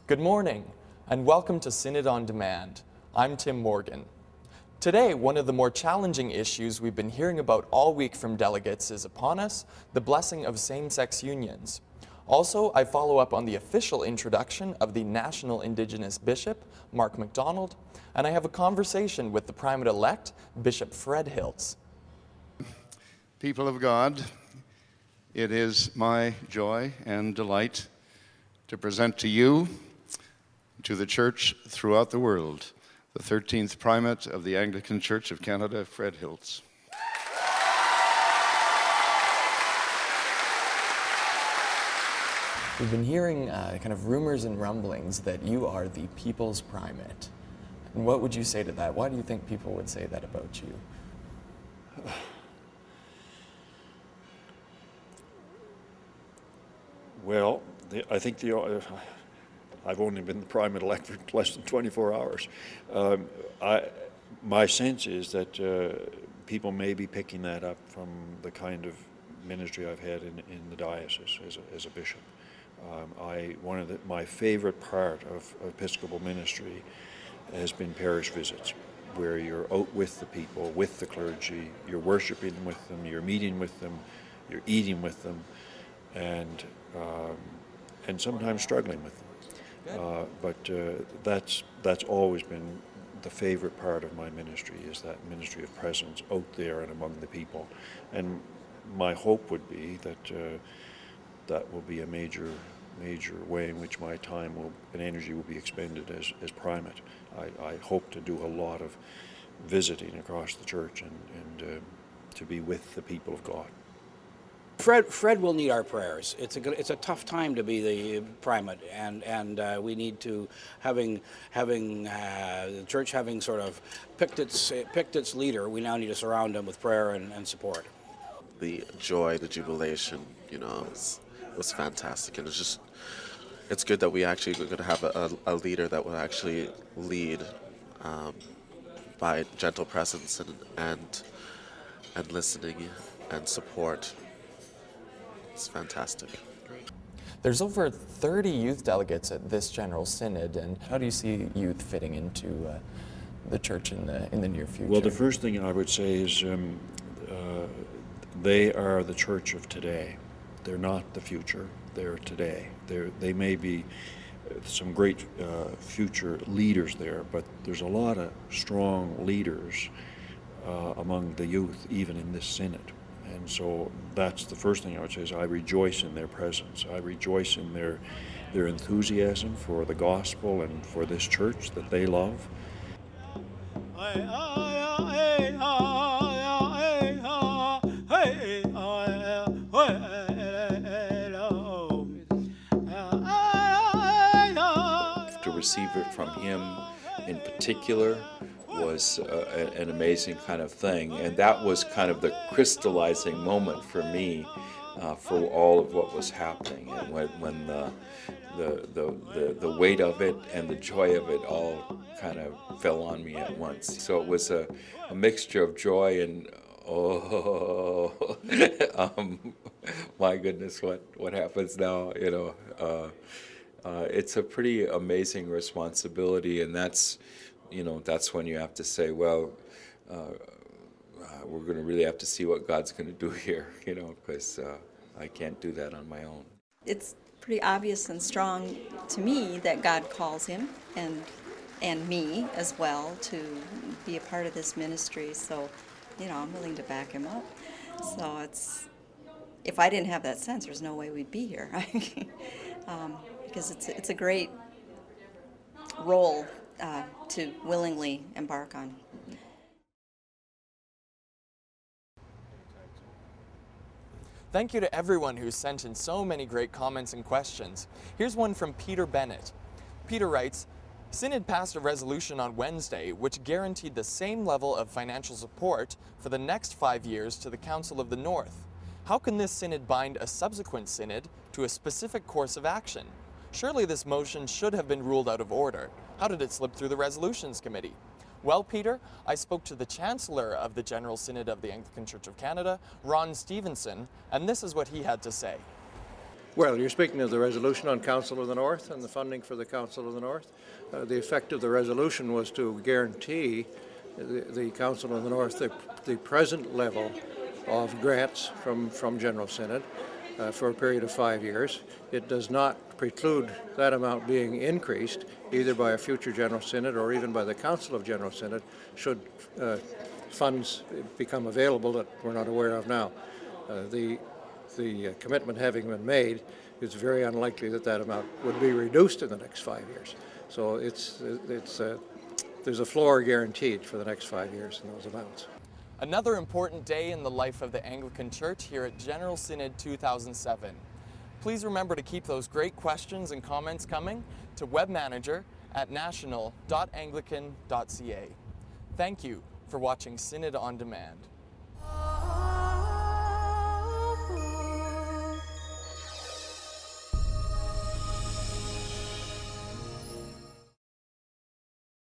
Good morning, and welcome to Synod on Demand. I'm Tim Morgan. Today, one of the more challenging issues we've been hearing about all week from delegates is upon us, the blessing of same-sex unions. Also, I follow up on the official introduction of the National Indigenous Bishop, Mark MacDonald, and I have a conversation with the Primate-elect, Bishop Fred Hiltz. People of God, it is my joy and delight to present to you, to the Church throughout the world, the 13th Primate of the Anglican Church of Canada, Fred Hiltz. We've been hearing kind of rumors and rumblings that you are the People's Primate. And what would you say to that? Why do you think people would say that about you? Well, I think I've only been the Primate-elect for less than 24 hours. My sense is that people may be picking that up from the kind of ministry I've had in the diocese as a bishop. My favorite part of Episcopal ministry has been parish visits, where you're out with the people, with the clergy, you're worshiping with them, you're meeting with them, you're eating with them, and sometimes struggling with them. But that's always been the favorite part of my ministry, is that ministry of presence out there and among the people. And my hope would be that that will be a major way in which my time and energy will be expended as primate. I hope to do a lot of visiting across the church and to be with the people of God. Fred will need our prayers. It's a tough time to be the primate, and we need to having the church having sort of picked its leader. We now need to surround him with prayer and support. The joy, the jubilation, was fantastic, and it's good that we actually are going to have a leader that will actually lead by gentle presence and listening and support. It's fantastic. There's over 30 youth delegates at this General Synod, and how do you see youth fitting into the church in the near future? Well, the first thing I would say is they are the church of today. They're not the future. They're today. They may be some great future leaders there, but there's a lot of strong leaders among the youth, even in this synod. And so that's the first thing I would say, is I rejoice in their presence. I rejoice in their enthusiasm for the gospel and for this church that they love. To receive it from him in particular was an amazing kind of thing, and that was kind of the crystallizing moment for me for all of what was happening, and when the weight of it and the joy of it all kind of fell on me at once. So it was a mixture of joy and my goodness, what happens now? It's a pretty amazing responsibility, and that's when you have to say, well, we're going to really have to see what God's going to do here, because I can't do that on my own. It's pretty obvious and strong to me that God calls him and me as well to be a part of this ministry. So, I'm willing to back him up. So if I didn't have that sense, there's no way we'd be here. Because it's a great role to willingly embark on. Thank you to everyone who sent in so many great comments and questions. Here's one from Peter Bennett. Peter writes, Synod passed a resolution on Wednesday which guaranteed the same level of financial support for the next 5 years to the Council of the North. How can this synod bind a subsequent synod to a specific course of action? Surely this motion should have been ruled out of order. How did it slip through the Resolutions Committee? Well, Peter, I spoke to the Chancellor of the General Synod of the Anglican Church of Canada, Ron Stevenson, and this is what he had to say. Well, you're speaking of the resolution on Council of the North and the funding for the Council of the North. The effect of the resolution was to guarantee the Council of the North the present level of grants from General Synod for a period of 5 years. It does not preclude that amount being increased either by a future General Synod or even by the Council of General Synod should funds become available that we're not aware of now. The commitment having been made, it's very unlikely that that amount would be reduced in the next 5 years. So there's a floor guaranteed for the next 5 years in those amounts. Another important day in the life of the Anglican Church here at General Synod 2007. Please remember to keep those great questions and comments coming to webmanager@national.anglican.ca. Thank you for watching Synod on Demand.